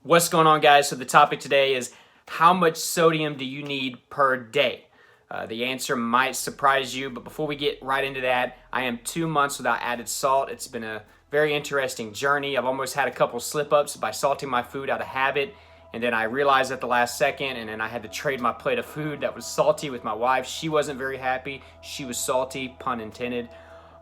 What's going on, guys? So the topic today is how much sodium do you need per day? The answer might surprise you, but before we get right into that, I am 2 months without added salt. It's been a very interesting journey. I've almost had a couple slip-ups by salting my food out of habit, and then I realized at the last second, and then I had to trade my plate of food that was salty with my wife. She wasn't very happy. She was salty, pun intended.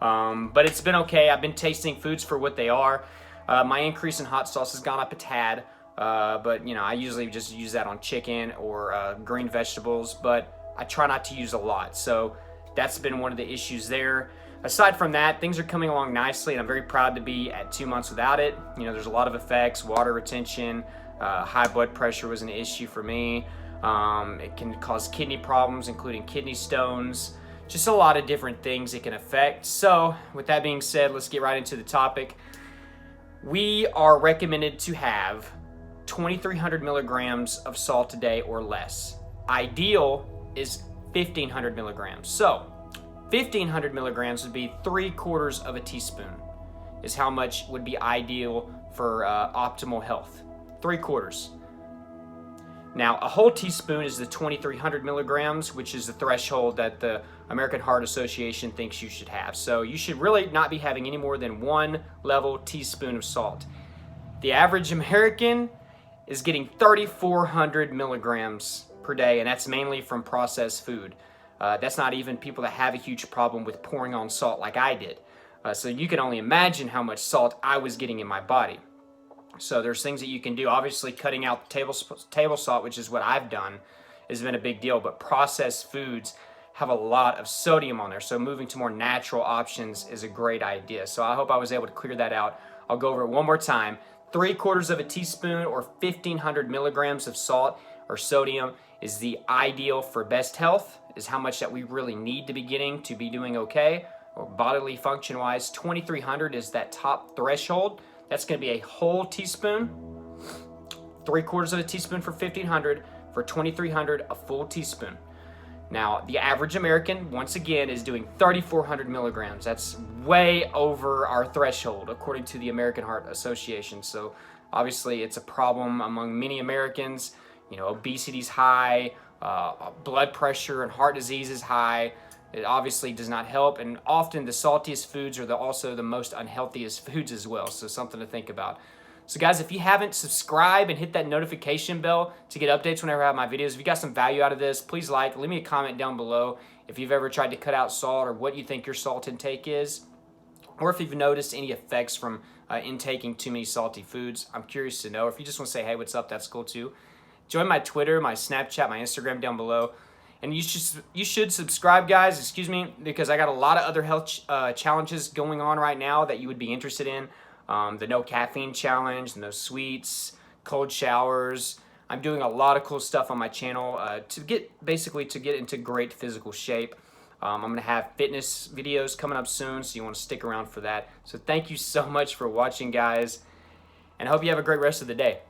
But it's been okay. I've been tasting foods for what they are. My increase in hot sauce has gone up a tad. But I usually just use that on chicken or green vegetables, but I try not to use a lot. So that's been one of the issues there. Aside from that, things are coming along nicely, and I'm very proud to be at 2 months without it. There's a lot of effects: water retention, high blood pressure was an issue for me. It can cause kidney problems, including kidney stones. Just a lot of different things it can affect. So with that being said, let's get right into the topic. We are recommended to have 2,300 milligrams of salt a day or less. Ideal is 1,500 milligrams. So 1,500 milligrams would be 3/4 of a teaspoon is how much would be ideal for optimal health. 3/4. Now, a whole teaspoon is the 2,300 milligrams, which is the threshold that the American Heart Association thinks you should have. So you should really not be having any more than 1 level teaspoon of salt. The average American is getting 3,400 milligrams per day, and that's mainly from processed food. That's not even people that have a huge problem with pouring on salt like I did. So you can only imagine how much salt I was getting in my body. So there's things that you can do. Obviously, cutting out table salt, which is what I've done, has been a big deal. But processed foods have a lot of sodium on there. So moving to more natural options is a great idea. So I hope I was able to clear that out. I'll go over it one more time. 3/4 of a teaspoon or 1,500 milligrams of salt or sodium is the ideal for best health, is how much that we really need to be getting to be doing okay, or bodily function wise. 2,300 is that top threshold. That's going to be a whole teaspoon. 3/4 of a teaspoon for 1,500. For 2,300, a full teaspoon. Now, the average American, once again, is doing 3,400 milligrams. That's way over our threshold, according to the American Heart Association. So, obviously, it's a problem among many Americans. Obesity's high, blood pressure and heart disease is high. It obviously does not help, and often the saltiest foods are also the most unhealthiest foods as well. So, something to think about. So guys, if you haven't, subscribe and hit that notification bell to get updates whenever I have my videos. If you got some value out of this, please leave me a comment down below if you've ever tried to cut out salt or what you think your salt intake is, or if you've noticed any effects from intaking too many salty foods. I'm curious to know. If you just want to say, hey, what's up, that's cool too. Join my Twitter, my Snapchat, my Instagram down below. And you should subscribe, guys, because I got a lot of other health challenges going on right now that you would be interested in. The no caffeine challenge, no sweets, cold showers. I'm doing a lot of cool stuff on my channel to get into great physical shape. I'm going to have fitness videos coming up soon, so you want to stick around for that. So thank you so much for watching, guys, and I hope you have a great rest of the day.